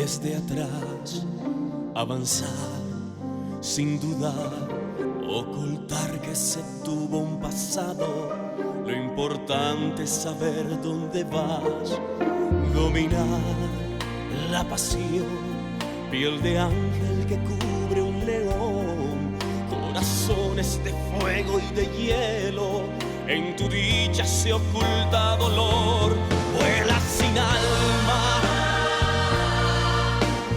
desde atrás, avanzar sin dudar, ocultar que se tuvo un pasado. Lo importante es saber dónde vas, dominar la pasión, piel de ángel que cubre un león, corazones de fuego y de hielo. En tu dicha se oculta dolor, vuela sin alma,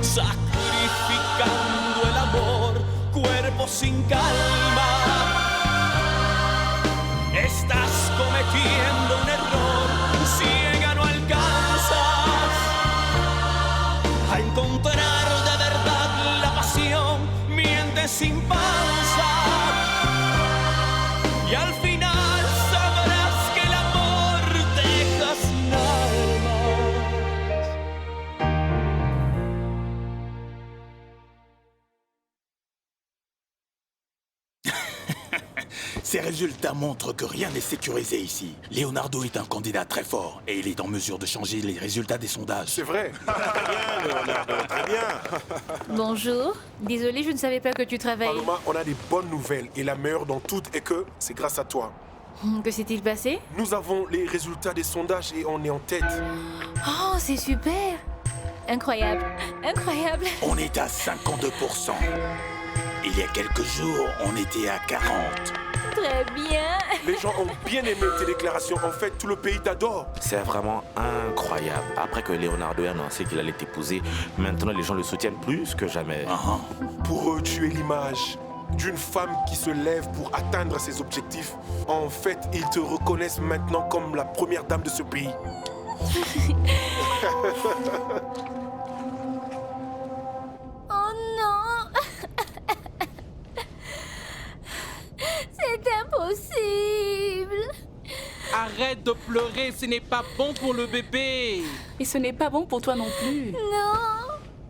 sacrificando el amor, cuerpo sin calma. Estás cometiendo un error, ciega no alcanzas a encontrar de verdad la pasión, mientes sin panza y al final sabrás que el amor deja sin Ces résultats montrent que rien n'est sécurisé ici. Leonardo est un candidat très fort et il est en mesure de changer les résultats des sondages. C'est vrai. Très bien, Leonardo, très bien. Bonjour. Désolée, je ne savais pas que tu travaillais. Paloma, on a des bonnes nouvelles et la meilleure dans toutes est que c'est grâce à toi. Que s'est-il passé? Nous avons les résultats des sondages et on est en tête. Oh, c'est super. Incroyable. Incroyable. On est à 52%. Il y a quelques jours, on était à 40%. Très bien. Les gens ont bien aimé tes déclarations. En fait, tout le pays t'adore. C'est vraiment incroyable. Après que Leonardo ait annoncé qu'il allait t'épouser, maintenant les gens le soutiennent plus que jamais. Pour eux, tu es l'image d'une femme qui se lève pour atteindre ses objectifs. En fait, ils te reconnaissent maintenant comme la première dame de ce pays. Oh non. C'est impossible. Arrête de pleurer, ce n'est pas bon pour le bébé. Et ce n'est pas bon pour toi non plus. Non.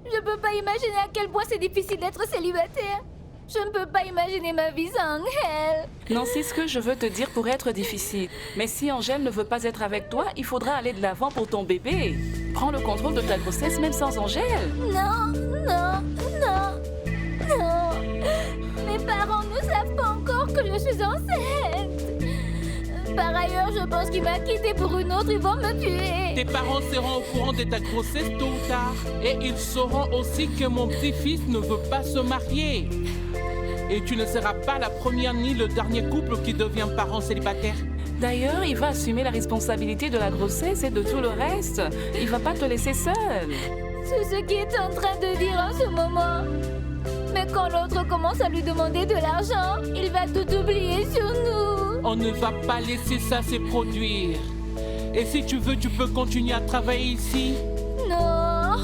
Je ne peux pas imaginer à quel point c'est difficile d'être célibataire. Je ne peux pas imaginer ma vie sans Angèle. Non, c'est ce que je veux te dire pour être difficile. Mais si Angèle ne veut pas être avec toi, il faudra aller de l'avant pour ton bébé. Prends le contrôle de ta grossesse même sans Angèle. Non, non, non, non. Mes parents ne savent pas encore que je suis enceinte. Par ailleurs, je pense qu'il m'a quittée pour une autre, ils vont me tuer. Tes parents seront au courant de ta grossesse tôt ou tard. Et ils sauront aussi que mon petit-fils ne veut pas se marier. Et tu ne seras pas la première ni le dernier couple qui devient parent célibataire. D'ailleurs, il va assumer la responsabilité de la grossesse et de tout le reste. Il va pas te laisser seule. C'est ce qu'il est en train de dire en ce moment. Mais quand l'autre commence à lui demander de l'argent, il va tout oublier sur nous. On ne va pas laisser ça se produire. Et si tu veux, tu peux continuer à travailler ici. Non,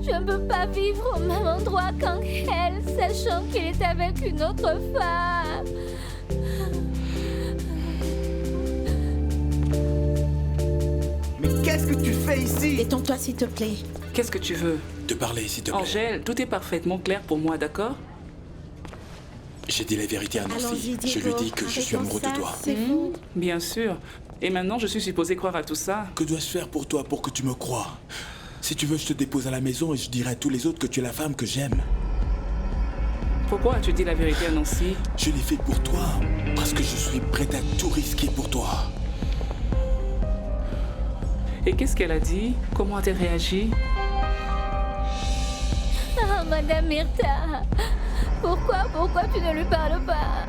je ne peux pas vivre au même endroit qu'Angèle, sachant qu'il est avec une autre femme. Mais qu'est-ce que tu fais ici? Détends-toi s'il te plaît. Qu'est-ce que tu veux? Te parler, s'il te plaît. Angèle, tout est parfaitement clair pour moi, d'accord? J'ai dit la vérité à Nancy. Allons-y, Je lui Diego. dis que je suis Arrêtons amoureux ça, de toi. C'est fou. Bien sûr. Et maintenant, je suis supposée croire à tout ça. Que dois-je faire pour toi pour que tu me croies? Si tu veux, je te dépose à la maison et je dirai à tous les autres que tu es la femme que j'aime. Pourquoi as-tu dit la vérité à Nancy? Je l'ai fait pour toi, parce que je suis prête à tout risquer pour toi. Et qu'est-ce qu'elle a dit? Comment a-t-elle réagi? Ah, Madame Myrtha, pourquoi tu ne lui parles pas?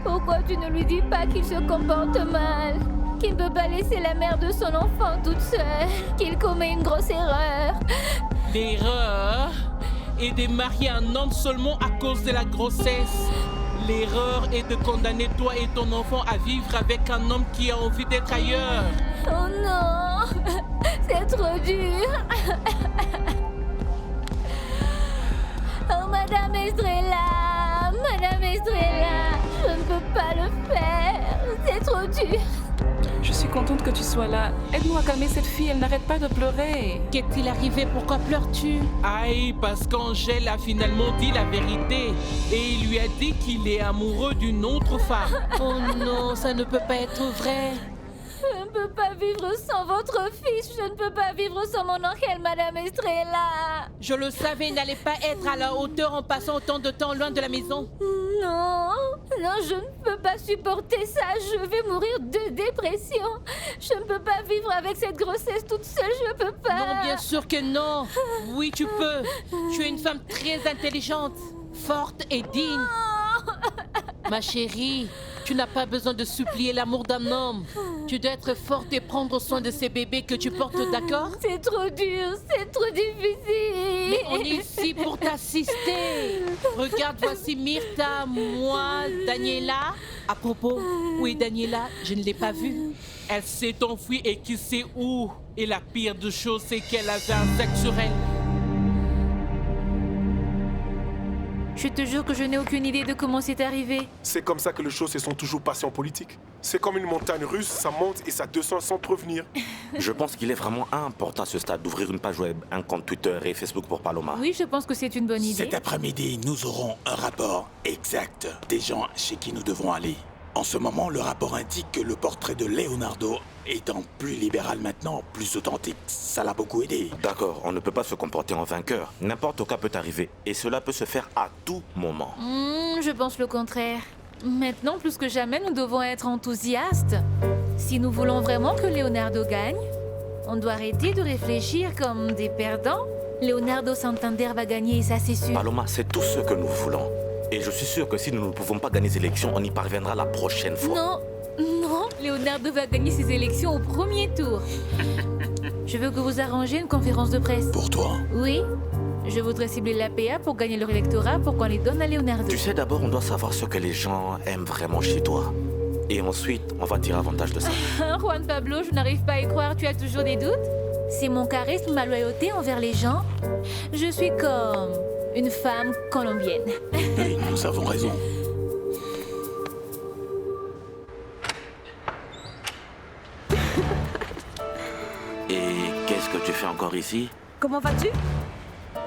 Pourquoi tu ne lui dis pas qu'il se comporte mal? Qu'il ne peut pas laisser la mère de son enfant toute seule? Qu'il commet une grosse erreur? L'erreur est de marier un homme seulement à cause de la grossesse. L'erreur est de condamner toi et ton enfant à vivre avec un homme qui a envie d'être ailleurs. Oh non, c'est trop dur. Oh, Madame Estrella, je ne peux pas le faire. C'est trop dur. Je suis contente que tu sois là. Aide-nous à calmer cette fille, elle n'arrête pas de pleurer. Qu'est-il arrivé? Pourquoi pleures-tu? Aïe, parce qu'Angèle a finalement dit la vérité. Et il lui a dit qu'il est amoureux d'une autre femme. Oh non, ça ne peut pas être vrai. Je ne peux pas vivre sans votre fils. Je ne peux pas vivre sans mon Angel, Madame Estrella. Je le savais, il n'allait pas être à la hauteur en passant autant de temps loin de la maison. Non, non, je ne peux pas supporter ça. Je vais mourir de dépression. Je ne peux pas vivre avec cette grossesse toute seule. Je peux pas. Non, bien sûr que non. Oui, tu peux. Tu es une femme très intelligente, forte et digne. Ma chérie, tu n'as pas besoin de supplier l'amour d'un homme. Tu dois être forte et prendre soin de ces bébés que tu portes, d'accord? C'est trop dur, c'est trop difficile. Mais on est ici pour t'assister. Regarde, voici Myrtha, moi, Daniela. À propos, où est Daniela? Je ne l'ai pas vue. Elle s'est enfuie et qui sait où? Et la pire des choses, c'est qu'elle avait un sac sur elle. Je te jure que je n'ai aucune idée de comment c'est arrivé. C'est comme ça que les choses se sont toujours passées en politique. C'est comme une montagne russe, ça monte et ça descend sans prévenir. Je pense qu'il est vraiment important à ce stade d'ouvrir une page web, un compte Twitter et Facebook pour Paloma. Oui, je pense que c'est une bonne idée. Cet après-midi, nous aurons un rapport exact des gens chez qui nous devrons aller. En ce moment, le rapport indique que le portrait de Leonardo étant plus libéral maintenant, plus authentique, ça l'a beaucoup aidé. D'accord, on ne peut pas se comporter en vainqueur. N'importe quoi peut arriver et cela peut se faire à tout moment. Je pense le contraire. Maintenant, plus que jamais, nous devons être enthousiastes. Si nous voulons vraiment que Leonardo gagne, on doit arrêter de réfléchir comme des perdants. Leonardo Santander va gagner et ça, c'est sûr. Paloma, c'est tout ce que nous voulons. Et je suis sûr que si nous ne pouvons pas gagner les élections, on y parviendra la prochaine fois. Non, non, Leonardo va gagner ses élections au premier tour. Je veux que vous arrangiez une conférence de presse. Pour toi? Oui, je voudrais cibler l'APA pour gagner leur électorat pour qu'on les donne à Leonardo. Tu sais, d'abord, on doit savoir ce que les gens aiment vraiment chez toi. Et ensuite, on va tirer avantage de ça. Juan Pablo, je n'arrive pas à y croire, tu as toujours des doutes? C'est mon charisme, ma loyauté envers les gens. Je suis comme une femme colombienne. Oui, nous avons raison. Et qu'est-ce que tu fais encore ici? Comment vas-tu?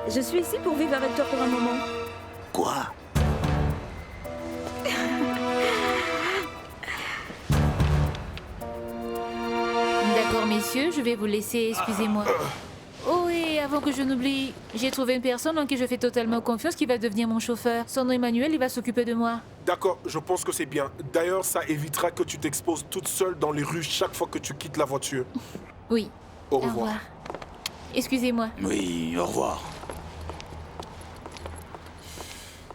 Je suis ici pour vivre avec toi pour un moment. Quoi? D'accord, messieurs, je vais vous laisser, excusez-moi. Oh, et avant que je n'oublie, j'ai trouvé une personne en qui je fais totalement confiance qui va devenir mon chauffeur. Son nom Emmanuel, il va s'occuper de moi. D'accord, je pense que c'est bien. D'ailleurs, ça évitera que tu t'exposes toute seule dans les rues chaque fois que tu quittes la voiture. Oui. Au revoir. Excusez-moi. Oui, au revoir.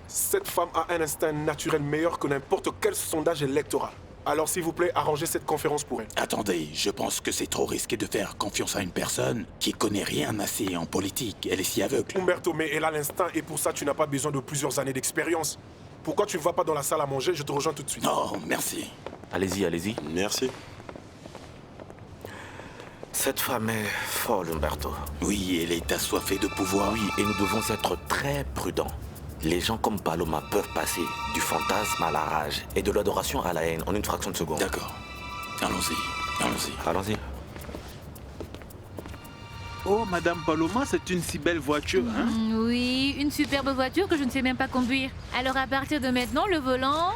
Cette femme a un instinct naturel meilleur que n'importe quel sondage électoral. Alors, s'il vous plaît, arrangez cette conférence pour elle. Attendez, je pense que c'est trop risqué de faire confiance à une personne qui connaît rien assez en politique. Elle est si aveugle. Umberto, mais elle a l'instinct et pour ça, tu n'as pas besoin de plusieurs années d'expérience. Pourquoi tu ne vas pas dans la salle à manger? Je te rejoins tout de suite. Non, merci. Allez-y, allez-y. Merci. Cette femme est folle, Umberto. Oui, elle est assoiffée de pouvoir. Oui, et nous devons être très prudents. Les gens comme Paloma peuvent passer du fantasme à la rage et de l'adoration à la haine en une fraction de seconde. D'accord. Allons-y, allons-y. Allons-y. Oh, Madame Paloma, c'est une si belle voiture, hein? Oui, une superbe voiture que je ne sais même pas conduire. Alors à partir de maintenant, le volant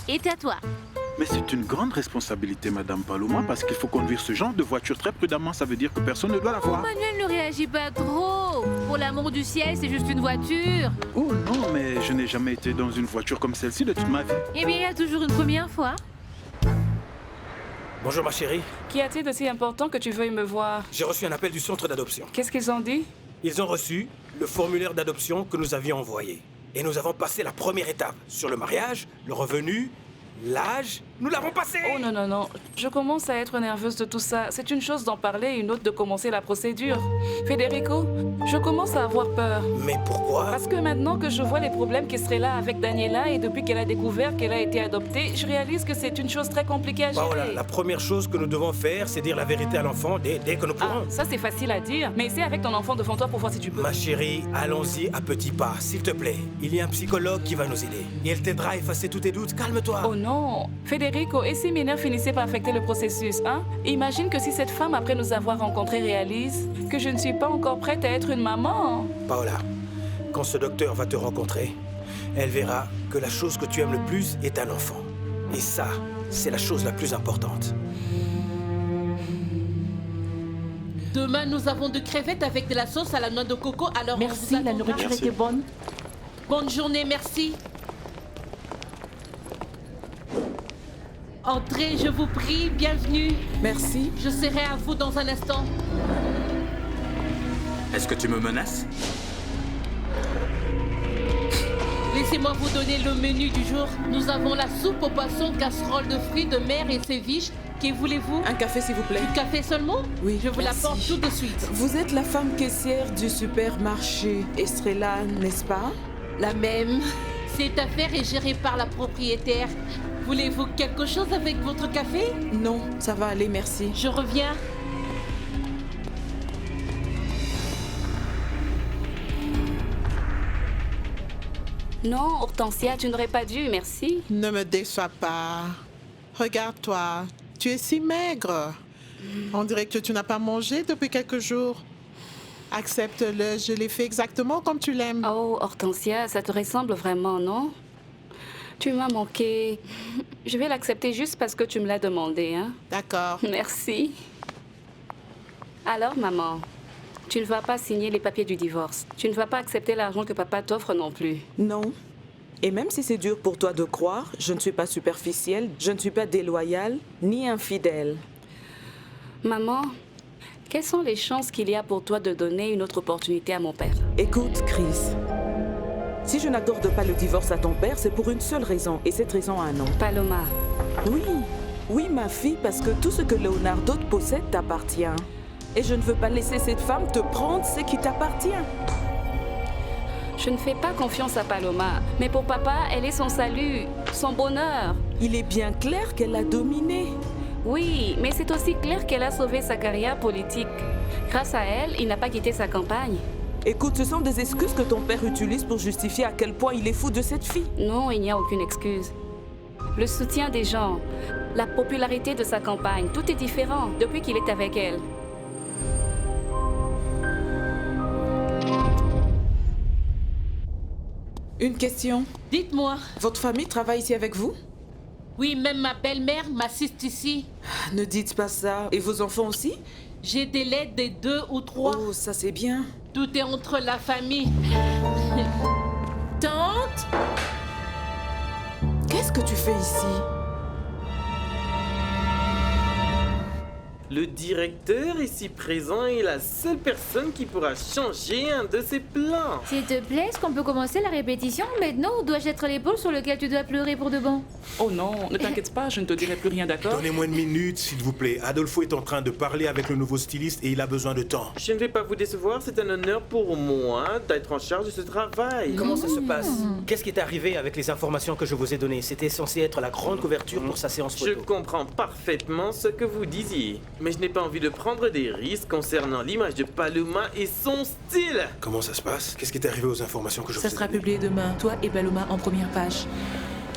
est à toi. Mais c'est une grande responsabilité, Madame Paloma, parce qu'il faut conduire ce genre de voiture très prudemment. Ça veut dire que personne ne doit la voir. Manuel ne réagit pas trop. Pour l'amour du ciel, c'est juste une voiture. Oh non, mais je n'ai jamais été dans une voiture comme celle-ci de toute ma vie. Eh bien, il y a toujours une première fois. Bonjour ma chérie, Qu'y a-t-il de si important que tu veuilles me voir? j'ai reçu un appel du centre d'adoption. Qu'est-ce qu'ils ont dit? Ils ont reçu le formulaire d'adoption que nous avions envoyé. Et nous avons passé la première étape sur le mariage, le revenu, l'âge. Nous l'avons passé! Oh non, non, non. Je commence à être nerveuse de tout ça. C'est une chose d'en parler et une autre de commencer la procédure. Federico, je commence à avoir peur. Mais pourquoi? Parce que maintenant que je vois les problèmes qui seraient là avec Daniela et depuis qu'elle a découvert qu'elle a été adoptée, je réalise que c'est une chose très compliquée à gérer. Voilà, la première chose que nous devons faire, c'est dire la vérité à l'enfant dès que nous Ah, pourrons. ça c'est facile à dire, mais essaie avec ton enfant devant toi pour voir si tu peux. Ma chérie, allons-y à petits pas, s'il te plaît. Il y a un psychologue qui va nous aider. Et elle t'aidera à effacer tous tes doutes. Calme-toi. Oh non! Federico, et si Miner finissait par affecter le processus, hein? Imagine que si cette femme, après nous avoir rencontrés, réalise que je ne suis pas encore prête à être une maman. Paola, quand ce docteur va te rencontrer, elle verra que la chose que tu aimes le plus est un enfant. Et ça, c'est la chose la plus importante. Demain, nous avons de crevettes avec de la sauce à la noix de coco, alors on Merci, vous la attendra. nourriture était bonne. Bonne journée, merci. Entrez, je vous prie, bienvenue. Merci. Je serai à vous dans un instant. Est-ce que tu me menaces? Laissez-moi vous donner le menu du jour. Nous avons la soupe au poisson, casserole de fruits de mer et séviches. Que voulez-vous? Un café, s'il vous plaît. Du café seulement? Oui, Je vous merci. l'apporte tout de suite. Vous êtes la femme caissière du supermarché Estrella, n'est-ce pas? La même. Cette affaire est gérée par la propriétaire. Voulez-vous quelque chose avec votre café? Non, ça va aller, merci. Je reviens. Non, Hortensia, tu n'aurais pas dû, merci. Ne me déçois pas. Regarde-toi, tu es si maigre. On dirait que tu n'as pas mangé depuis quelques jours. Accepte-le, je l'ai fait exactement comme tu l'aimes. Oh, Hortensia, ça te ressemble vraiment, non? Tu m'as manqué. Je vais l'accepter juste parce que tu me l'as demandé, hein? D'accord. Merci. Alors, maman, tu ne vas pas signer les papiers du divorce. Tu ne vas pas accepter l'argent que papa t'offre non plus. Non. Et même si c'est dur pour toi de croire, je ne suis pas superficielle, je ne suis pas déloyale, ni infidèle. Maman, quelles sont les chances qu'il y a pour toi de donner une autre opportunité à mon père? Écoute, Chris. Si je n'accorde pas le divorce à ton père, c'est pour une seule raison, et cette raison a un nom. Paloma. Oui, ma fille, parce que tout ce que Leonardo te possède t'appartient. Et je ne veux pas laisser cette femme te prendre ce qui t'appartient. Je ne fais pas confiance à Paloma, mais pour papa, elle est son salut, son bonheur. Il est bien clair qu'elle l'a dominé. Oui, mais c'est aussi clair qu'elle a sauvé sa carrière politique. Grâce à elle, il n'a pas quitté sa campagne. Écoute, ce sont des excuses que ton père utilise pour justifier à quel point il est fou de cette fille. Non, il n'y a aucune excuse. Le soutien des gens, la popularité de sa campagne, tout est différent depuis qu'il est avec elle. Une question. Dites-moi. Votre famille travaille ici avec vous? Oui, même ma belle-mère m'assiste ici. Ne dites pas ça. Et vos enfants aussi? J'ai des lettres des 2 ou 3. Oh, ça c'est bien. Tout est entre la famille. Tante? Qu'est-ce que tu fais ici? Le directeur ici présent est la seule personne qui pourra changer un de ses plans. S'il te plaît, est-ce qu'on peut commencer la répétition maintenant ou dois-je être l'épaule sur laquelle tu dois pleurer pour de bon? Oh non, ne t'inquiète pas, je ne te dirai plus rien, d'accord? Donnez-moi une minute, s'il vous plaît. Adolfo est en train de parler avec le nouveau styliste et il a besoin de temps. Je ne vais pas vous décevoir, c'est un honneur pour moi d'être en charge de ce travail. Comment ça se passe? Qu'est-ce qui est arrivé avec les informations que je vous ai données? C'était censé être la grande couverture pour sa séance photo. Je comprends parfaitement ce que vous disiez, mais je n'ai pas envie de prendre des risques concernant l'image de Paloma et son style. Comment ça se passe? Qu'est-ce qui est arrivé aux informations que je vous ai Ça sera données? publié demain, toi et Paloma en première page.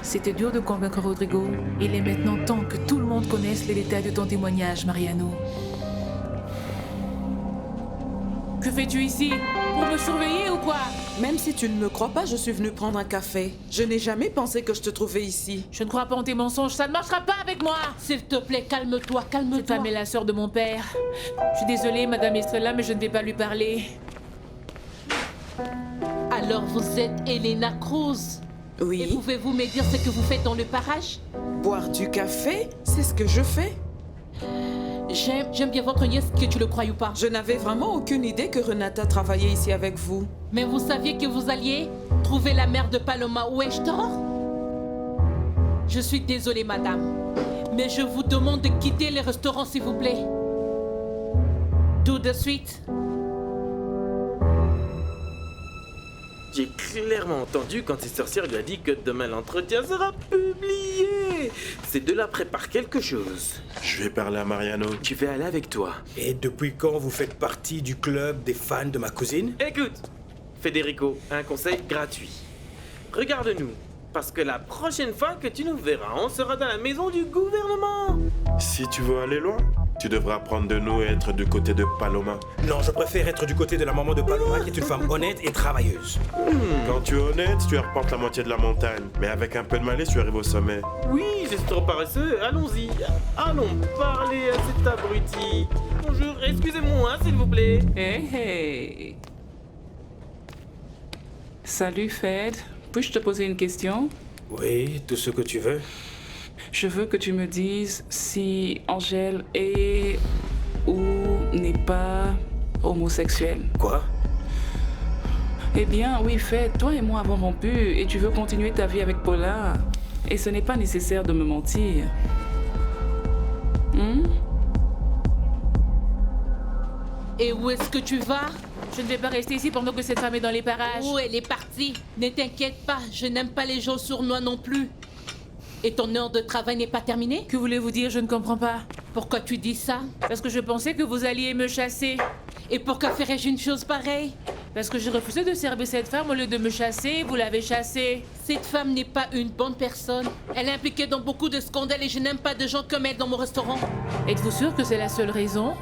C'était dur de convaincre Rodrigo. Il est maintenant temps que tout le monde connaisse les détails de ton témoignage, Mariano. Que fais-tu ici? Pour me surveiller ou quoi? Même si tu ne me crois pas, je suis venue prendre un café. Je n'ai jamais pensé que je te trouvais ici. Je ne crois pas en tes mensonges, ça ne marchera pas avec moi! S'il te plaît, calme-toi, calme-toi. Cette femme est la sœur de mon père. Je suis désolée, Madame Estrella, mais je ne vais pas lui parler. Alors vous êtes Elena Cruz? Oui. Et pouvez-vous me dire ce que vous faites dans le parage? Boire du café, c'est ce que je fais. J'aime bien votre nièce, que tu le crois ou pas. Je n'avais vraiment aucune idée que Renata travaillait ici avec vous. Mais vous saviez que vous alliez trouver la mère de Paloma. Où ai-je tort? Je suis désolée, madame. Mais je vous demande de quitter le restaurant, s'il vous plaît. Tout de suite. J'ai clairement entendu quand cette sorcière lui a dit que demain l'entretien sera publié. Ces deux-là préparent quelque chose. Je vais parler à Mariano. Tu vais aller avec toi. Et depuis quand vous faites partie du club des fans de ma cousine? Écoute, Federico, un conseil gratuit. Regarde-nous, parce que la prochaine fois que tu nous verras, on sera dans la maison du gouvernement. Si tu veux aller loin, Tu devrais apprendre de nous et être du côté de Paloma. Non, je préfère être du côté de la maman de Paloma, qui est une femme honnête et travailleuse. Quand tu es honnête, tu arpentes la moitié de la montagne. Mais avec un peu de malice, tu arrives au sommet. Oui, je suis trop paresseux. Allons-y. Allons parler à cet abruti. Bonjour, excusez-moi, s'il vous plaît. Hey, hey. Salut, Fed. Puis-je te poser une question? Oui, tout ce que tu veux. Je veux que tu me dises si Angèle est ou n'est pas homosexuelle. Quoi? Eh bien, oui, Fed, toi et moi avons rompu et tu veux continuer ta vie avec Paula. Et ce n'est pas nécessaire de me mentir. Et où est-ce que tu vas? Je ne vais pas rester ici pendant que cette femme est dans les parages. Où elle est partie? Ne t'inquiète pas, je n'aime pas les gens sournois non plus. Et ton heure de travail n'est pas terminée? Que voulez-vous dire? Je ne comprends pas. Pourquoi tu dis ça? Parce que je pensais que vous alliez me chasser. Et pourquoi ferais-je une chose pareille? Parce que j'ai refusé de servir cette femme au lieu de me chasser, vous l'avez chassée. Cette femme n'est pas une bonne personne. Elle est impliquée dans beaucoup de scandales et je n'aime pas de gens comme elle dans mon restaurant. Êtes-vous sûr que c'est la seule raison?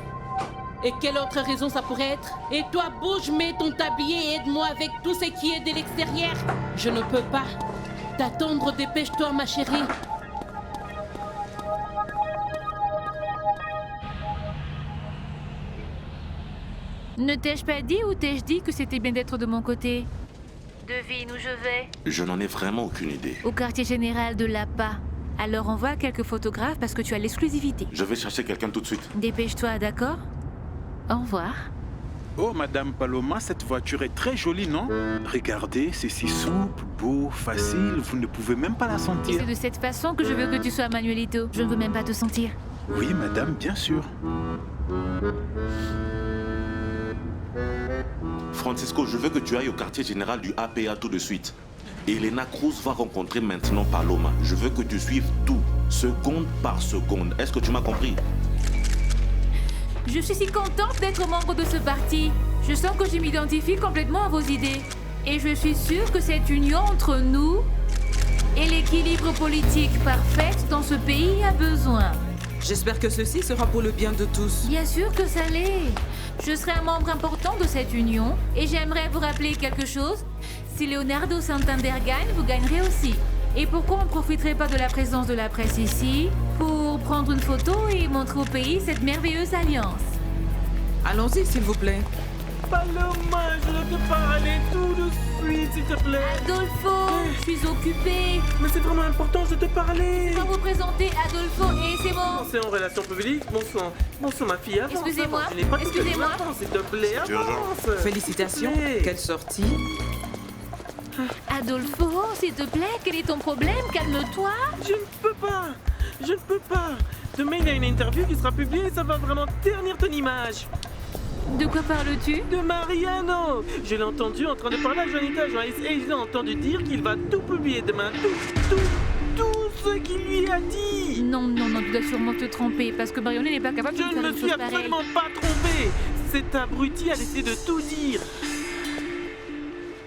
Et quelle autre raison ça pourrait être? Et toi, bouge, mets ton tablier et aide-moi avec tout ce qui est de l'extérieur. Je ne peux pas t'attendre, dépêche-toi, ma chérie. Ne t'ai-je pas dit ou t'ai-je dit que c'était bien d'être de mon côté? Devine où je vais? Je n'en ai vraiment aucune idée. Au quartier général de l'APA. Alors envoie quelques photographes parce que tu as l'exclusivité. Je vais chercher quelqu'un tout de suite. Dépêche-toi, d'accord? Au revoir. Oh, Madame Paloma, cette voiture est très jolie, non? Regardez, c'est si souple, beau, facile, vous ne pouvez même pas la Et sentir. c'est de cette façon que je veux que tu sois, Manuelito. Je ne veux même pas te sentir. Oui, madame, bien sûr. Francisco, je veux que tu ailles au quartier général du APA tout de suite. Elena Cruz va rencontrer maintenant Paloma. Je veux que tu suives tout, seconde par seconde. Est-ce que tu m'as compris? Je suis si contente d'être membre de ce parti. Je sens que je m'identifie complètement à vos idées. Et je suis sûre que cette union entre nous et l'équilibre politique parfait dont ce pays a besoin. J'espère que ceci sera pour le bien de tous. Bien sûr que ça l'est. Je serai un membre important de cette union et j'aimerais vous rappeler quelque chose. Si Leonardo Santander gagne, vous gagnerez aussi. Et pourquoi on ne profiterait pas de la présence de la presse ici pour prendre une photo et montrer au pays cette merveilleuse alliance? Allons-y, s'il vous plaît. Paloma, je dois te parler tout de suite, s'il te plaît. Adolfo, je suis occupée. Mais c'est vraiment important, je te parler. Je vais vous présenter Adolfo et c'est bon. C'est en relation publique, bon sang, ma fille, avance. Excusez-moi, avance. Je n'ai pas tout excusez-moi. le temps, s'il te plaît, avance. Félicitations, S'il te plaît. quelle sortie. Adolfo, s'il te plaît, quel est ton problème? Calme-toi. Je ne peux pas. Demain, il y a une interview qui sera publiée et ça va vraiment ternir ton image. De quoi parles-tu? De Mariano. Je l'ai entendu en train de parler à Juanita Joyce et je l'ai entendu dire qu'il va tout publier demain. Tout ce qu'il lui a dit. Non, tu dois sûrement te tromper parce que Mariano n'est pas capable de Je faire ne me une suis chose pareille. absolument pas trompé. Cet abruti a décidé de tout dire.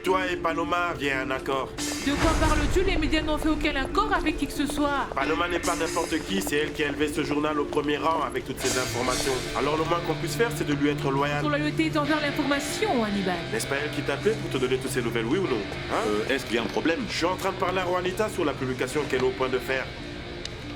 Toi et Paloma, viens à un accord. De quoi parles-tu? Les médias n'ont fait aucun accord avec qui que ce soit. Paloma n'est pas n'importe qui, c'est elle qui a élevé ce journal au premier rang avec toutes ces informations. Alors le moins qu'on puisse faire, c'est de lui être loyal. Ton loyauté est envers l'information, Hannibal. N'est-ce pas elle qui t'a appelé pour te donner toutes ces nouvelles, oui ou non? Est-ce qu'il y a un problème? Je suis en train de parler à Juanita sur la publication qu'elle est au point de faire.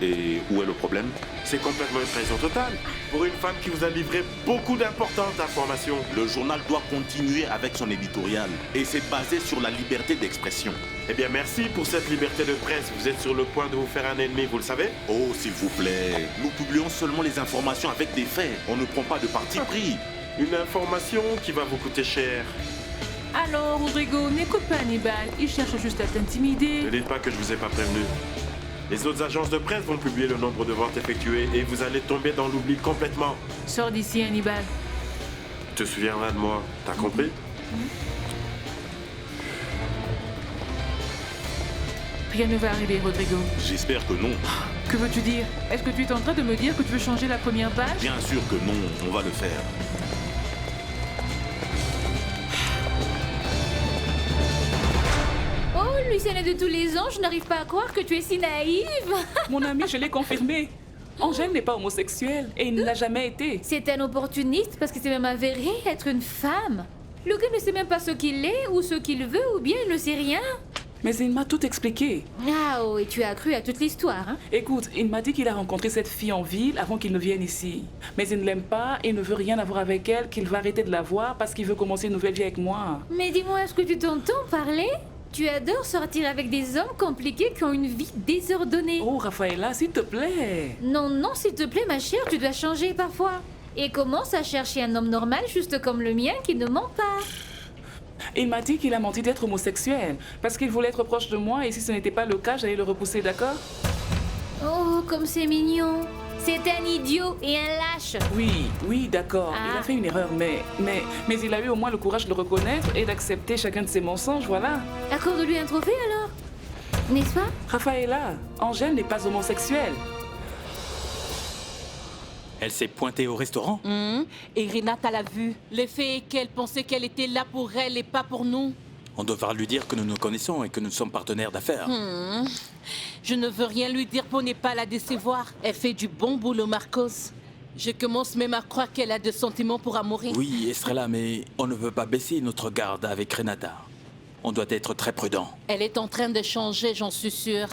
Et où est le problème? C'est complètement une trahison totale. Pour une femme qui vous a livré beaucoup d'importantes informations. Le journal doit continuer avec son éditorial. Et c'est basé sur la liberté d'expression. Eh bien, merci pour cette liberté de presse. Vous êtes sur le point de vous faire un ennemi, vous le savez? Oh, s'il vous plaît. Nous publions seulement les informations avec des faits. On ne prend pas de parti pris. Une information qui va vous coûter cher. Alors, Rodrigo, n'écoute pas Hannibal. Il cherche juste à t'intimider. Ne dites pas que je vous ai pas prévenu. Les autres agences de presse vont publier le nombre de ventes effectuées et vous allez tomber dans l'oubli complètement. Sors d'ici, Hannibal. Tu te souviendras de moi, t'as compris? Rien ne va arriver, Rodrigo. J'espère que non. Que veux-tu dire? Est-ce que tu es en train de me dire que tu veux changer la première page? Bien sûr que non, on va le faire. Oh, Luciana de tous les ans, je n'arrive pas à croire que tu es si naïve. Mon ami, je l'ai confirmé. Angèle n'est pas homosexuelle et il ne l'a jamais été. C'est un opportuniste parce que c'est même avéré être une femme. Le gars ne sait même pas ce qu'il est ou ce qu'il veut ou bien il ne sait rien. Mais il m'a tout expliqué. Ah oh, et tu as cru à toute l'histoire, hein? Écoute, il m'a dit qu'il a rencontré cette fille en ville avant qu'il ne vienne ici. Mais il ne l'aime pas et ne veut rien avoir avec elle, qu'il va arrêter de la voir parce qu'il veut commencer une nouvelle vie avec moi. Mais dis-moi, est-ce que tu t'entends parler? Tu adores sortir avec des hommes compliqués qui ont une vie désordonnée. Oh, Rafaela, s'il te plaît. Non, non, s'il te plaît, ma chère, tu dois changer parfois. Et commence à chercher un homme normal juste comme le mien qui ne ment pas. Il m'a dit qu'il a menti d'être homosexuel parce qu'il voulait être proche de moi et si ce n'était pas le cas, j'allais le repousser, d'accord? Oh, comme c'est mignon. C'est un idiot et un lâche. Oui, d'accord. Il a fait une erreur, mais il a eu au moins le courage de le reconnaître et d'accepter chacun de ses mensonges, voilà. Accorde-lui un trophée alors, n'est-ce pas? Rafaela, Angèle n'est pas homosexuelle. Elle s'est pointée au restaurant? Et Renata l'a vue. Le fait est qu'elle pensait qu'elle était là pour elle et pas pour nous. On devra lui dire que nous nous connaissons et que nous sommes partenaires d'affaires. Je ne veux rien lui dire pour ne pas la décevoir. Elle fait du bon boulot, Marcos. Je commence même à croire qu'elle a des sentiments pour Amaury. Oui, Estrella, mais on ne veut pas baisser notre garde avec Renata. On doit être très prudent. Elle est en train de changer, j'en suis sûre.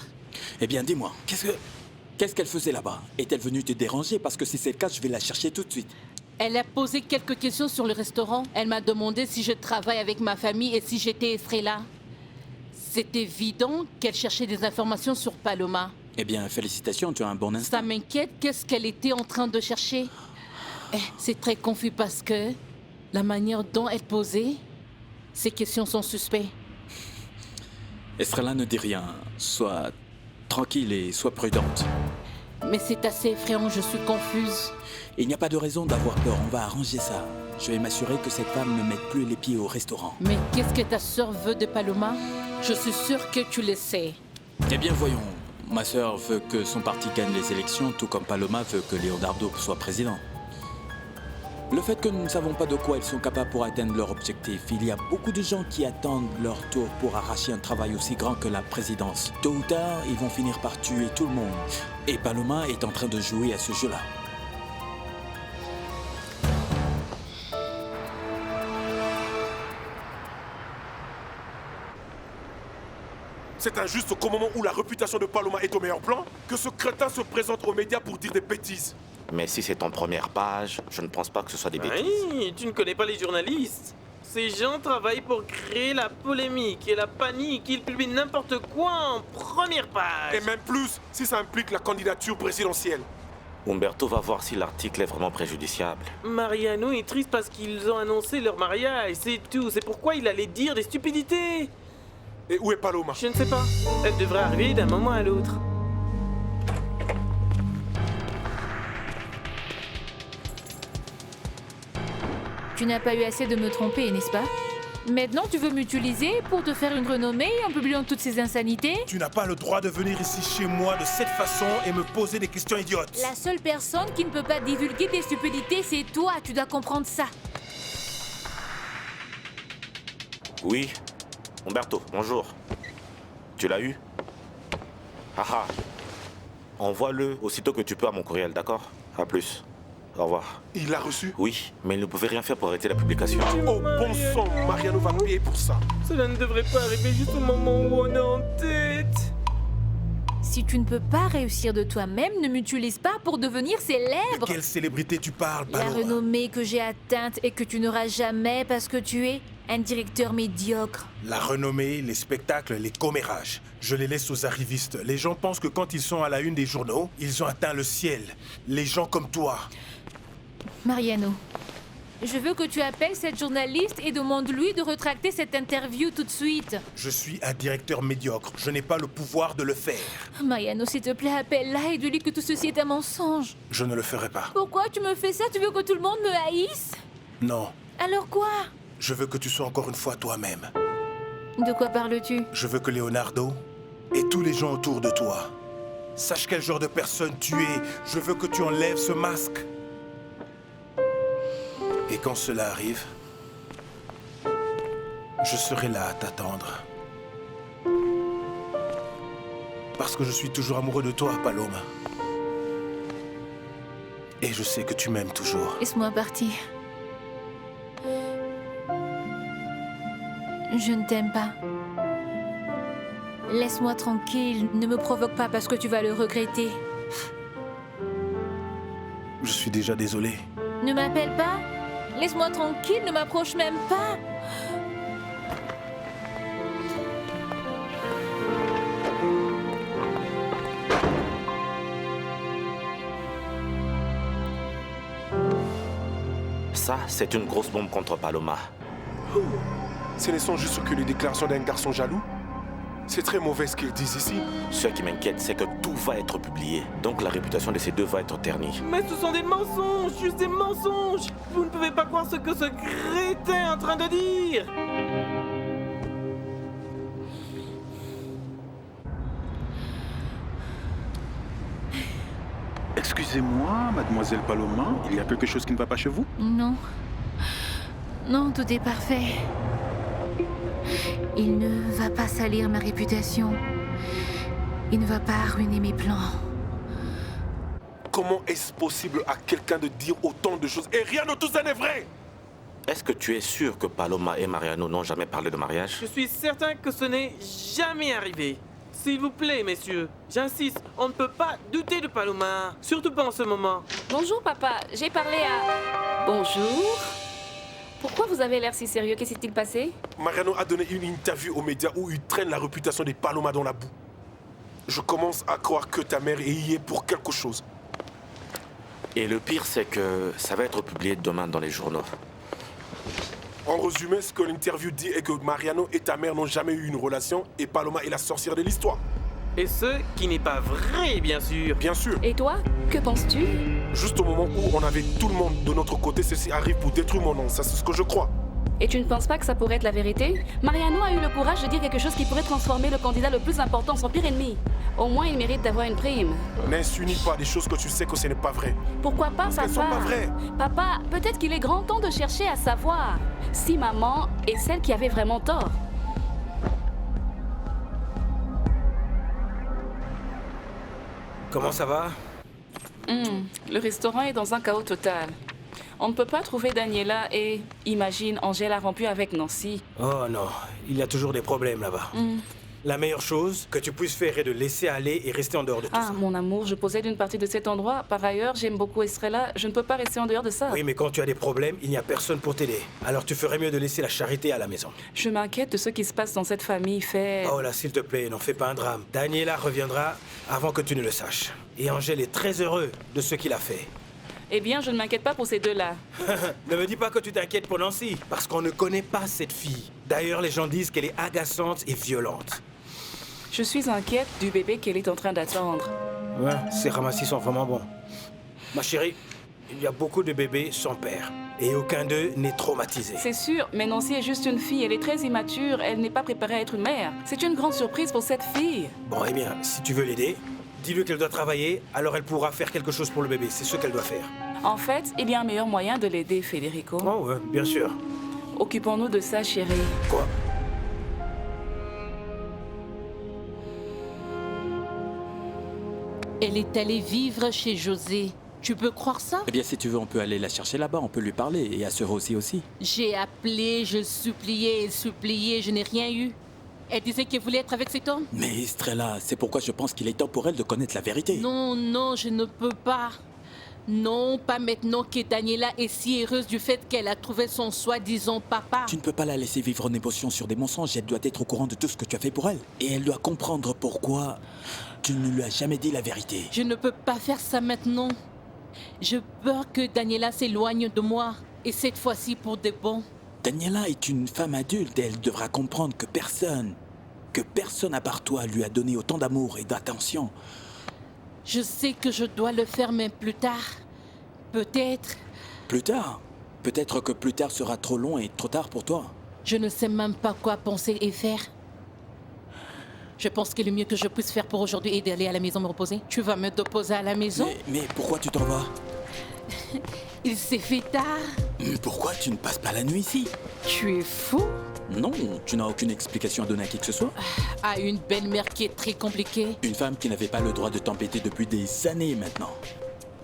Eh bien, dis-moi, qu'est-ce qu'elle faisait là-bas? Est-elle venue te déranger? Parce que si c'est le cas, je vais la chercher tout de suite. Elle a posé quelques questions sur le restaurant. Elle m'a demandé si je travaille avec ma famille et si j'étais Estrella. C'est évident qu'elle cherchait des informations sur Paloma. Eh bien, félicitations, tu as un bon instinct. Ça m'inquiète, qu'est-ce qu'elle était en train de chercher? C'est très confus parce que la manière dont elle posait, ces questions sont suspectes. Estrella ne dit rien. Sois tranquille et sois prudente. Mais c'est assez effrayant, je suis confuse. Il n'y a pas de raison d'avoir peur, on va arranger ça. Je vais m'assurer que cette femme ne mette plus les pieds au restaurant. Mais qu'est-ce que ta sœur veut de Paloma? Je suis sûre que tu le sais. Eh bien, voyons. Ma sœur veut que son parti gagne les élections, tout comme Paloma veut que Leonardo soit président. Le fait que nous ne savons pas de quoi ils sont capables pour atteindre leur objectif, il y a beaucoup de gens qui attendent leur tour pour arracher un travail aussi grand que la présidence. Tôt ou tard, ils vont finir par tuer tout le monde. Et Paloma est en train de jouer à ce jeu-là. C'est injuste qu'au moment où la réputation de Paloma est au meilleur plan, que ce crétin se présente aux médias pour dire des bêtises. Mais si c'est en première page, je ne pense pas que ce soit des bêtises. Oui, tu ne connais pas les journalistes. Ces gens travaillent pour créer la polémique et la panique. Ils publient n'importe quoi en première page. Et même plus, si ça implique la candidature présidentielle. Umberto va voir si l'article est vraiment préjudiciable. Mariano est triste parce qu'ils ont annoncé leur mariage, c'est tout. C'est pourquoi il allait dire des stupidités. Et où est Paloma? Je ne sais pas. Elle devrait arriver d'un moment à l'autre. Tu n'as pas eu assez de me tromper, n'est-ce pas? Maintenant, tu veux m'utiliser pour te faire une renommée en publiant toutes ces insanités? Tu n'as pas le droit de venir ici chez moi de cette façon et me poser des questions idiotes. La seule personne qui ne peut pas divulguer tes stupidités, c'est toi. Tu dois comprendre ça. Oui. Umberto, bonjour. Tu l'as eu? Haha. Envoie-le aussitôt que tu peux à mon courriel, d'accord? À plus. Au revoir. Il l'a reçu? Oui, mais il ne pouvait rien faire pour arrêter la publication. Oh bon sang, Mariano va payer pour ça. Cela ne devrait pas arriver juste au moment où on est en tête. Si tu ne peux pas réussir de toi-même, ne m'utilise pas pour devenir célèbre. De quelle célébrité tu parles, La Paloma? renommée que j'ai atteinte et que tu n'auras jamais parce que tu es un directeur médiocre. La renommée, les spectacles, les commérages. Je les laisse aux arrivistes. Les gens pensent que quand ils sont à la une des journaux, ils ont atteint le ciel. Les gens comme toi. Mariano, je veux que tu appelles cette journaliste et demande-lui de retracter cette interview tout de suite. Je suis un directeur médiocre. Je n'ai pas le pouvoir de le faire. Mariano, s'il te plaît, appelle-la et dis-lui que tout ceci est un mensonge. Je ne le ferai pas. Pourquoi tu me fais ça? Tu veux que tout le monde me haïsse? Non. Alors quoi? Je veux que tu sois encore une fois toi-même. De quoi parles-tu? Je veux que Leonardo et tous les gens autour de toi sachent quel genre de personne tu es. Je veux que tu enlèves ce masque. Et quand cela arrive, je serai là à t'attendre. Parce que je suis toujours amoureux de toi, Paloma. Et je sais que tu m'aimes toujours. Laisse-moi partir. Je ne t'aime pas. Laisse-moi tranquille. Ne me provoque pas parce que tu vas le regretter. Je suis déjà désolé. Ne m'appelle pas. Laisse-moi tranquille. Ne m'approche même pas. Ça, c'est une grosse bombe contre Paloma. Ce ne sont juste que les déclarations d'un garçon jaloux. C'est très mauvais ce qu'ils disent ici. Ce qui m'inquiète, c'est que tout va être publié. Donc la réputation de ces deux va être ternie. Mais ce sont des mensonges, juste des mensonges. Vous ne pouvez pas croire ce que ce crétin est en train de dire. Excusez-moi, mademoiselle Paloma, il y a quelque chose qui ne va pas chez vous? Non. Non, tout est parfait. Il ne va pas salir ma réputation. Il ne va pas ruiner mes plans. Comment est-ce possible à quelqu'un de dire autant de choses et rien de tout ça n'est vrai? Est-ce que tu es sûr que Paloma et Mariano n'ont jamais parlé de mariage? Je suis certain que ce n'est jamais arrivé. S'il vous plaît, messieurs, j'insiste, on ne peut pas douter de Paloma, surtout pas en ce moment. Bonjour, papa. J'ai parlé à... Bonjour. Pourquoi vous avez l'air si sérieux? Qu'est-ce qui s'est-il passé? Mariano a donné une interview aux médias où il traîne la réputation des Paloma dans la boue. Je commence à croire que ta mère y est pour quelque chose. Et le pire, c'est que ça va être publié demain dans les journaux. En résumé, ce que l'interview dit est que Mariano et ta mère n'ont jamais eu une relation et Paloma est la sorcière de l'histoire. Et ce qui n'est pas vrai, bien sûr. Bien sûr. Et toi, que penses-tu? Juste au moment où on avait tout le monde de notre côté, ceci arrive pour détruire mon nom. Ça, c'est ce que je crois. Et tu ne penses pas que ça pourrait être la vérité? Mariano a eu le courage de dire quelque chose qui pourrait transformer le candidat le plus important en son pire ennemi. Au moins, il mérite d'avoir une prime. N'insinue pas des choses que tu sais que ce n'est pas vrai. Pourquoi pas, Parce papa? qu'elles sont pas vraies. Papa, peut-être qu'il est grand temps de chercher à savoir si maman est celle qui avait vraiment tort. Comment ça va? Le restaurant est dans un chaos total. On ne peut pas trouver Daniela et, imagine, Angèle a rompu avec Nancy. Oh non, il y a toujours des problèmes là-bas. La meilleure chose que tu puisses faire est de laisser aller et rester en dehors de tout ça. Ah, mon amour, je possède une partie de cet endroit. Par ailleurs, j'aime beaucoup Estrella. Je ne peux pas rester en dehors de ça. Oui, mais quand tu as des problèmes, il n'y a personne pour t'aider. Alors tu ferais mieux de laisser la charité à la maison. Je m'inquiète de ce qui se passe dans cette famille. Oh là, s'il te plaît, n'en fais pas un drame. Daniela reviendra avant que tu ne le saches. Et Angèle est très heureux de ce qu'il a fait. Eh bien, je ne m'inquiète pas pour ces deux-là. Ne me dis pas que tu t'inquiètes pour Nancy, parce qu'on ne connaît pas cette fille. D'ailleurs, les gens disent qu'elle est agaçante et violente. Je suis inquiète du bébé qu'elle est en train d'attendre. Ouais, ces ramassis sont vraiment bons. Ma chérie, il y a beaucoup de bébés sans père. Et aucun d'eux n'est traumatisé. C'est sûr, mais Nancy est juste une fille. Elle est très immature. Elle n'est pas préparée à être une mère. C'est une grande surprise pour cette fille. Bon, eh bien, si tu veux l'aider, dis-lui qu'elle doit travailler, alors elle pourra faire quelque chose pour le bébé. C'est ce qu'elle doit faire. En fait, il y a un meilleur moyen de l'aider, Federico. Oh ouais, bien sûr. Occupons-nous de ça, chérie. Quoi? Elle est allée vivre chez José. Tu peux croire ça? Eh bien, si tu veux, on peut aller la chercher là-bas, on peut lui parler, et à ce Rossi aussi. J'ai appelé, je suppliais, je n'ai rien eu. Elle disait qu'elle voulait être avec cet homme. Mais Estrella, c'est pourquoi je pense qu'il est temps pour elle de connaître la vérité. Non, non, je ne peux pas. Non, pas maintenant que Daniela est si heureuse du fait qu'elle a trouvé son soi-disant papa. Tu ne peux pas la laisser vivre en émotion sur des mensonges. Elle doit être au courant de tout ce que tu as fait pour elle. Et elle doit comprendre pourquoi tu ne lui as jamais dit la vérité. Je ne peux pas faire ça maintenant. J'ai peur que Daniela s'éloigne de moi. Et cette fois-ci pour de bon. Daniela est une femme adulte et elle devra comprendre que personne à part toi lui a donné autant d'amour et d'attention. Je sais que je dois le faire, mais plus tard. Peut-être. Plus tard? Peut-être que plus tard sera trop long et trop tard pour toi. Je ne sais même pas quoi penser et faire. Je pense que le mieux que je puisse faire pour aujourd'hui est d'aller à la maison me reposer. Tu vas me déposer à la maison? Mais pourquoi tu t'en vas? Il s'est fait tard. Pourquoi tu ne passes pas la nuit ici? Tu es fou? Non, tu n'as aucune explication à donner à qui que ce soit. À une belle-mère qui est très compliquée. Une femme qui n'avait pas le droit de t'embêter depuis des années maintenant.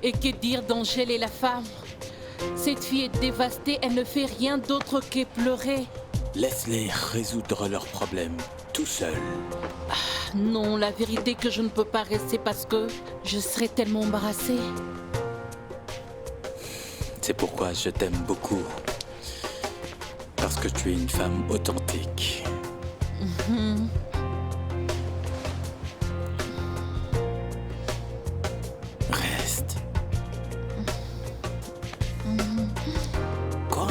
Et que dire d'Angèle et la femme? Cette fille est dévastée, elle ne fait rien d'autre que pleurer. Laisse-les résoudre leurs problèmes tout seuls. Non, la vérité que je ne peux pas rester parce que je serais tellement embarrassée. C'est pourquoi je t'aime beaucoup. Parce que tu es une femme authentique. Reste. Quoi?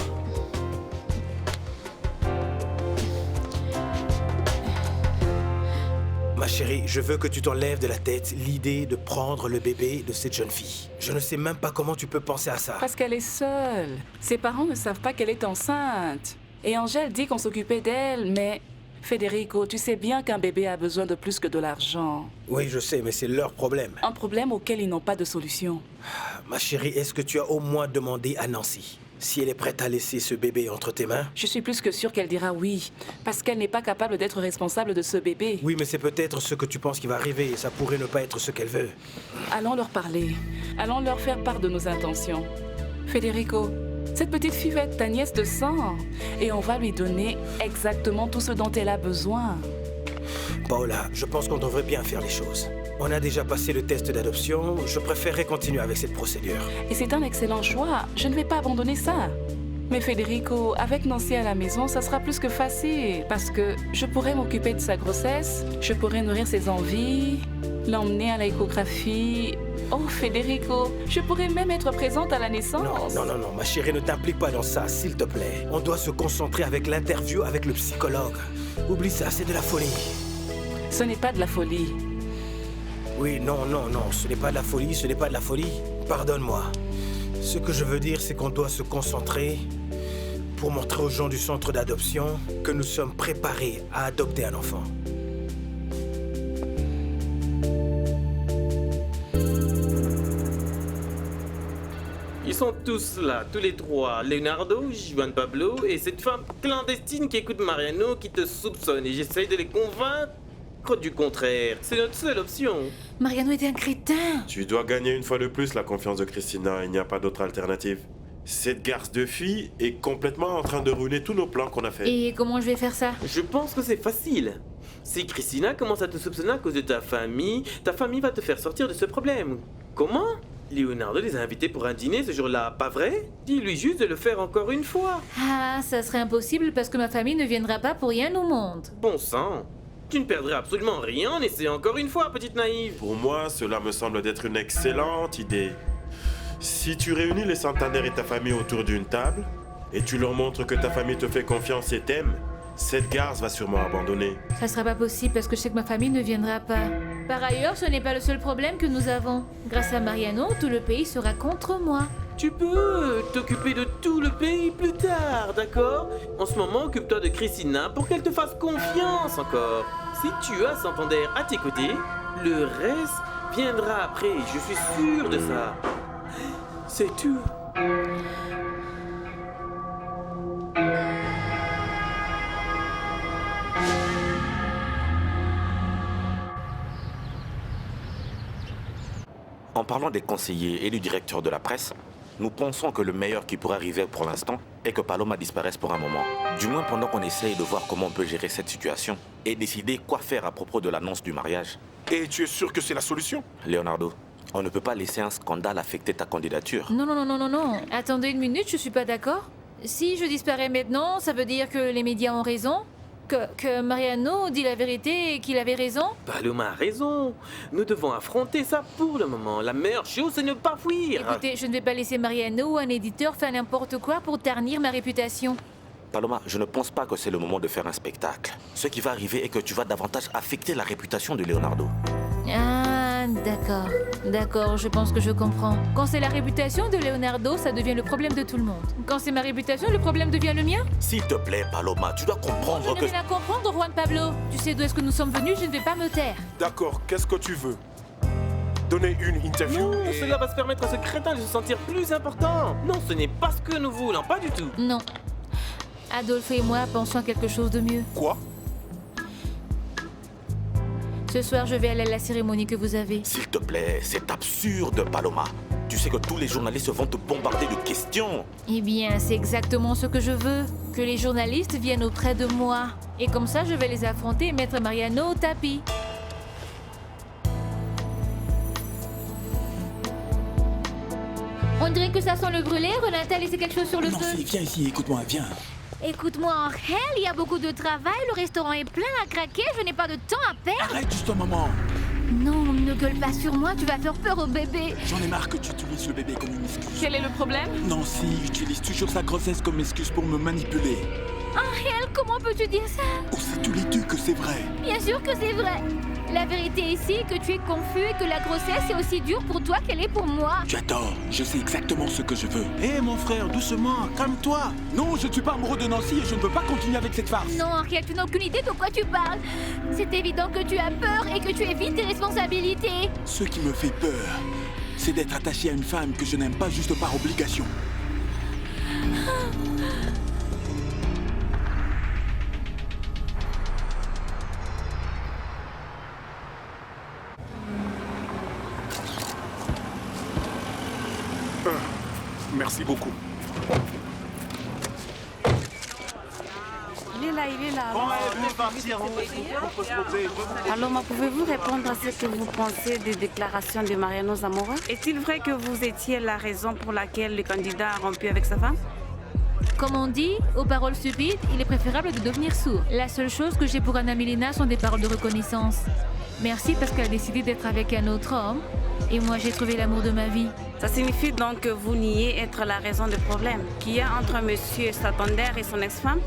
Ma chérie, je veux que tu t'enlèves de la tête l'idée de prendre le bébé de cette jeune fille. Je ne sais même pas comment tu peux penser à ça. Parce qu'elle est seule. Ses parents ne savent pas qu'elle est enceinte. Et Angèle dit qu'on s'occupait d'elle, mais... Federico, tu sais bien qu'un bébé a besoin de plus que de l'argent. Oui, je sais, mais c'est leur problème. Un problème auquel ils n'ont pas de solution. Ma chérie, est-ce que tu as au moins demandé à Nancy si elle est prête à laisser ce bébé entre tes mains? Je suis plus que sûre qu'elle dira oui, parce qu'elle n'est pas capable d'être responsable de ce bébé. Oui, mais c'est peut-être ce que tu penses qui va arriver et ça pourrait ne pas être ce qu'elle veut. Allons leur parler. Allons leur faire part de nos intentions. Federico, cette petite fille va être ta nièce de sang et on va lui donner exactement tout ce dont elle a besoin. Paola, je pense qu'on devrait bien faire les choses. On a déjà passé le test d'adoption, je préférerais continuer avec cette procédure. Et c'est un excellent choix, je ne vais pas abandonner ça. Mais Federico, avec Nancy à la maison, ça sera plus que facile parce que je pourrais m'occuper de sa grossesse, je pourrais nourrir ses envies, l'emmener à l'échographie. Oh, Federico, je pourrais même être présente à la naissance. Non, ma chérie, ne t'implique pas dans ça, s'il te plaît. On doit se concentrer avec l'interview avec le psychologue. Oublie ça, c'est de la folie. Ce n'est pas de la folie. Oui, non, ce n'est pas de la folie, ce n'est pas de la folie. Pardonne-moi. Ce que je veux dire, c'est qu'on doit se concentrer pour montrer aux gens du centre d'adoption que nous sommes préparés à adopter un enfant. Ils sont tous là, tous les trois. Leonardo, Juan Pablo et cette femme clandestine qui écoute Mariano qui te soupçonne. Et j'essaye de les convaincre du contraire. C'est notre seule option. Mariano est un crétin. Tu dois gagner une fois de plus la confiance de Christina. Il n'y a pas d'autre alternative. Cette garce de fille est complètement en train de ruiner tous nos plans qu'on a faits. Et comment je vais faire ça? Je pense que c'est facile. Si Christina commence à te soupçonner à cause de ta famille va te faire sortir de ce problème. Comment? Leonardo les a invités pour un dîner ce jour-là, pas vrai? Dis-lui juste de le faire encore une fois. Ah, ça serait impossible parce que ma famille ne viendra pas pour rien au monde. Bon sang. Tu ne perdrais absolument rien en essayant encore une fois, petite naïve. Pour moi, cela me semble d'être une excellente idée. Si tu réunis les centenaires et ta famille autour d'une table, et tu leur montres que ta famille te fait confiance et t'aime, cette garce va sûrement abandonner. Ça sera pas possible parce que je sais que ma famille ne viendra pas. Par ailleurs, ce n'est pas le seul problème que nous avons. Grâce à Mariano, tout le pays sera contre moi. Tu peux t'occuper de tout le pays plus tard, d'accord? En ce moment, occupe-toi de Christina pour qu'elle te fasse confiance encore. Si tu as Santander à tes côtés, le reste viendra après, je suis sûr de ça. C'est tout. En parlant des conseillers et du directeur de la presse, nous pensons que le meilleur qui pourrait arriver pour l'instant est que Paloma disparaisse pour un moment. Du moins pendant qu'on essaye de voir comment on peut gérer cette situation et décider quoi faire à propos de l'annonce du mariage. Et tu es sûr que c'est la solution? Leonardo, on ne peut pas laisser un scandale affecter ta candidature. Non. Attendez une minute, je suis pas d'accord. Si je disparais maintenant, ça veut dire que les médias ont raison? Que Mariano dit la vérité et qu'il avait raison? Paloma a raison. Nous devons affronter ça pour le moment. La meilleure chose, c'est ne pas fuir. Écoutez, je ne vais pas laisser Mariano ou un éditeur faire n'importe quoi pour ternir ma réputation. Paloma, je ne pense pas que c'est le moment de faire un spectacle. Ce qui va arriver est que tu vas davantage affecter la réputation de Leonardo. Ah, d'accord, je pense que je comprends. Quand c'est la réputation de Leonardo, ça devient le problème de tout le monde. Quand c'est ma réputation, le problème devient le mien? S'il te plaît, Paloma, tu dois comprendre Je ne vais rien comprendre, Juan Pablo. Tu sais d'où est-ce que nous sommes venus, je ne vais pas me taire. D'accord, qu'est-ce que tu veux? Donner une interview? Non, cela va se permettre à ce crétin de se sentir plus important. Non, ce n'est pas ce que nous voulons, pas du tout. Non. Adolphe et moi pensons à quelque chose de mieux. Quoi? Ce soir, je vais aller à la cérémonie que vous avez. S'il te plaît, c'est absurde, Paloma. Tu sais que tous les journalistes vont te bombarder de questions. Eh bien, c'est exactement ce que je veux. Que les journalistes viennent auprès de moi. Et comme ça, je vais les affronter et mettre Mariano au tapis. On dirait que ça sent le brûlé. Renata a laissé quelque chose sur le Non, feu. viens ici, écoute-moi, viens. Écoute-moi, Angel, il y a beaucoup de travail. Le restaurant est plein à craquer. Je n'ai pas de temps à perdre. Arrête juste un moment. Non, ne gueule pas sur moi. Tu vas faire peur au bébé. J'en ai marre que tu utilises le bébé comme une excuse. Quel est le problème? Nancy utilise toujours sa grossesse comme excuse pour me manipuler. Angel, comment peux-tu dire ça? Ou sais-tu que c'est vrai? Bien sûr que c'est vrai. La vérité ici est que tu es confus et que la grossesse est aussi dure pour toi qu'elle est pour moi. Tu as tort, je sais exactement ce que je veux. Hé mon frère, doucement, calme-toi. Non, je ne suis pas amoureux de Nancy et je ne veux pas continuer avec cette farce. Non, Angel, tu n'as aucune idée de quoi tu parles. C'est évident que tu as peur et que tu évites tes responsabilités. Ce qui me fait peur, c'est d'être attaché à une femme que je n'aime pas juste par obligation. Merci beaucoup. Il est là. Bon, allez, venez partir, on peut se poser. Paloma, pouvez-vous répondre à ce que vous pensez des déclarations de Mariano Zamora? Est-il vrai que vous étiez la raison pour laquelle le candidat a rompu avec sa femme? Comme on dit, aux paroles stupides, il est préférable de devenir sourd. La seule chose que j'ai pour Anna Milena sont des paroles de reconnaissance. Merci parce qu'elle a décidé d'être avec un autre homme. Et moi, j'ai trouvé l'amour de ma vie. Ça signifie donc que vous niez être la raison du problème qu'il y a entre Monsieur Santander et son ex-femme?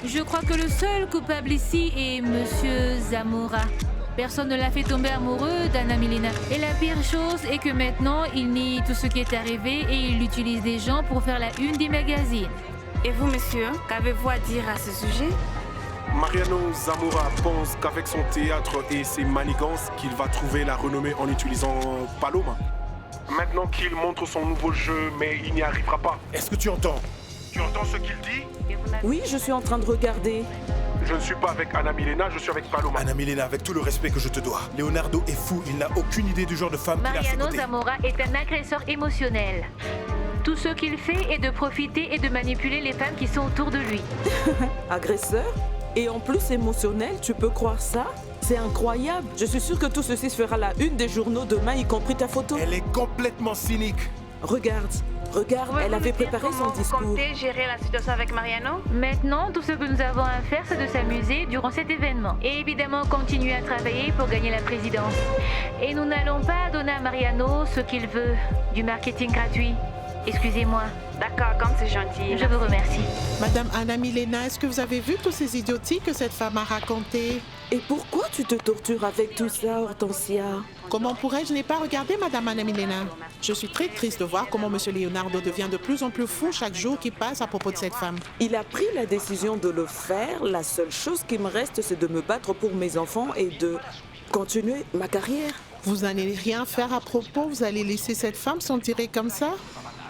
Je crois que le seul coupable ici est Monsieur Zamora. Personne ne l'a fait tomber amoureux d'Anna Milena. Et la pire chose est que maintenant, il nie tout ce qui est arrivé et il utilise des gens pour faire la une des magazines. Et vous, monsieur, qu'avez-vous à dire à ce sujet? Mariano Zamora pense qu'avec son théâtre et ses manigances, qu'il va trouver la renommée en utilisant Paloma. Maintenant qu'il montre son nouveau jeu, mais il n'y arrivera pas. Est-ce que tu entends? Tu entends ce qu'il dit? Oui, je suis en train de regarder. Je ne suis pas avec Anna Milena, je suis avec Paloma. Anna Milena, avec tout le respect que je te dois, Leonardo est fou, il n'a aucune idée du genre de femme qu'il a à ses Mariano côtés. Zamora est un agresseur émotionnel. Tout ce qu'il fait est de profiter et de manipuler les femmes qui sont autour de lui. Agresseur? Et en plus émotionnel, tu peux croire ça? C'est incroyable. Je suis sûre que tout ceci se fera la une des journaux demain, y compris ta photo. Elle est complètement cynique. Regarde, elle avait préparé son discours. Vous comptez gérer la situation avec Mariano? Maintenant, tout ce que nous avons à faire, c'est de s'amuser durant cet événement. Et évidemment, continuer à travailler pour gagner la présidence. Et nous n'allons pas donner à Mariano ce qu'il veut, du marketing gratuit. Excusez-moi. D'accord, comme c'est gentil. Je vous remercie. Madame Anna Milena, est-ce que vous avez vu tous ces idioties que cette femme a racontées? Et pourquoi tu te tortures avec tout ça, Hortensia? Comment pourrais-je ne pas regarder Madame Anna Milena? Je suis très triste de voir comment Monsieur Leonardo devient de plus en plus fou chaque jour qui passe à propos de cette femme. Il a pris la décision de le faire. La seule chose qui me reste, c'est de me battre pour mes enfants et de continuer ma carrière. Vous n'allez rien faire à propos? Vous allez laisser cette femme s'en tirer comme ça?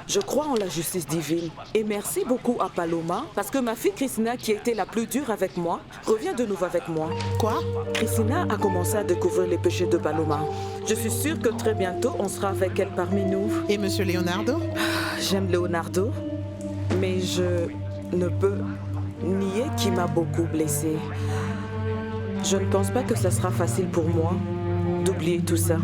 Je crois en la justice divine. Et merci beaucoup à Paloma, parce que ma fille Christina, qui était la plus dure avec moi, revient de nouveau avec moi. Quoi? Christina a commencé à découvrir les péchés de Paloma. Je suis sûre que très bientôt, on sera avec elle parmi nous. Et Monsieur Leonardo? J'aime Leonardo, mais je ne peux nier qu'il m'a beaucoup blessée. Je ne pense pas que ça sera facile pour moi d'oublier tout ça.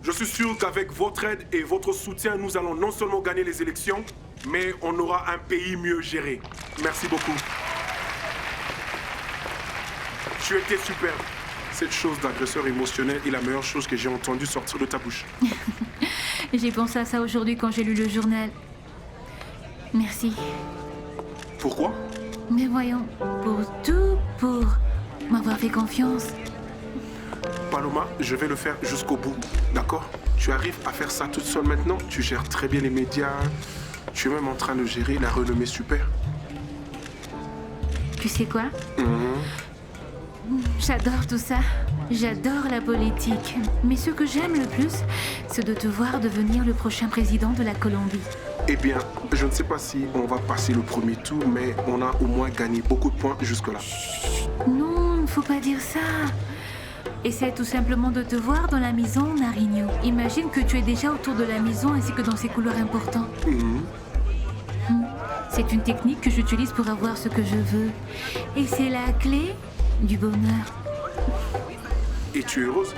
Je suis sûr qu'avec votre aide et votre soutien, nous allons non seulement gagner les élections, mais on aura un pays mieux géré. Merci beaucoup. Tu étais super. Cette chose d'agresseur émotionnel est la meilleure chose que j'ai entendue sortir de ta bouche. J'ai pensé à ça aujourd'hui quand j'ai lu le journal. Merci. Pourquoi? Mais voyons, pour m'avoir fait confiance. Paloma, je vais le faire jusqu'au bout, d'accord? Tu arrives à faire ça toute seule maintenant? Tu gères très bien les médias. Tu es même en train de gérer la renommée super. Tu sais quoi? J'adore tout ça. J'adore la politique. Mais ce que j'aime le plus, c'est de te voir devenir le prochain président de la Colombie. Eh bien, je ne sais pas si on va passer le premier tour, mais on a au moins gagné beaucoup de points jusque-là. Non, il ne faut pas dire ça. Essaie tout simplement de te voir dans la maison, Narigno. Imagine que tu es déjà autour de la maison ainsi que dans ses couloirs importants. C'est une technique que j'utilise pour avoir ce que je veux. Et c'est la clé du bonheur. Et tu es heureuse?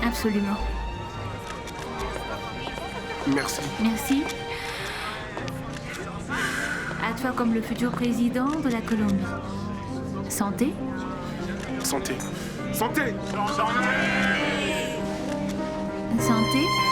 Absolument. Merci. Merci. À toi comme le futur président de la Colombie. Santé. Santé. Santé! Santé.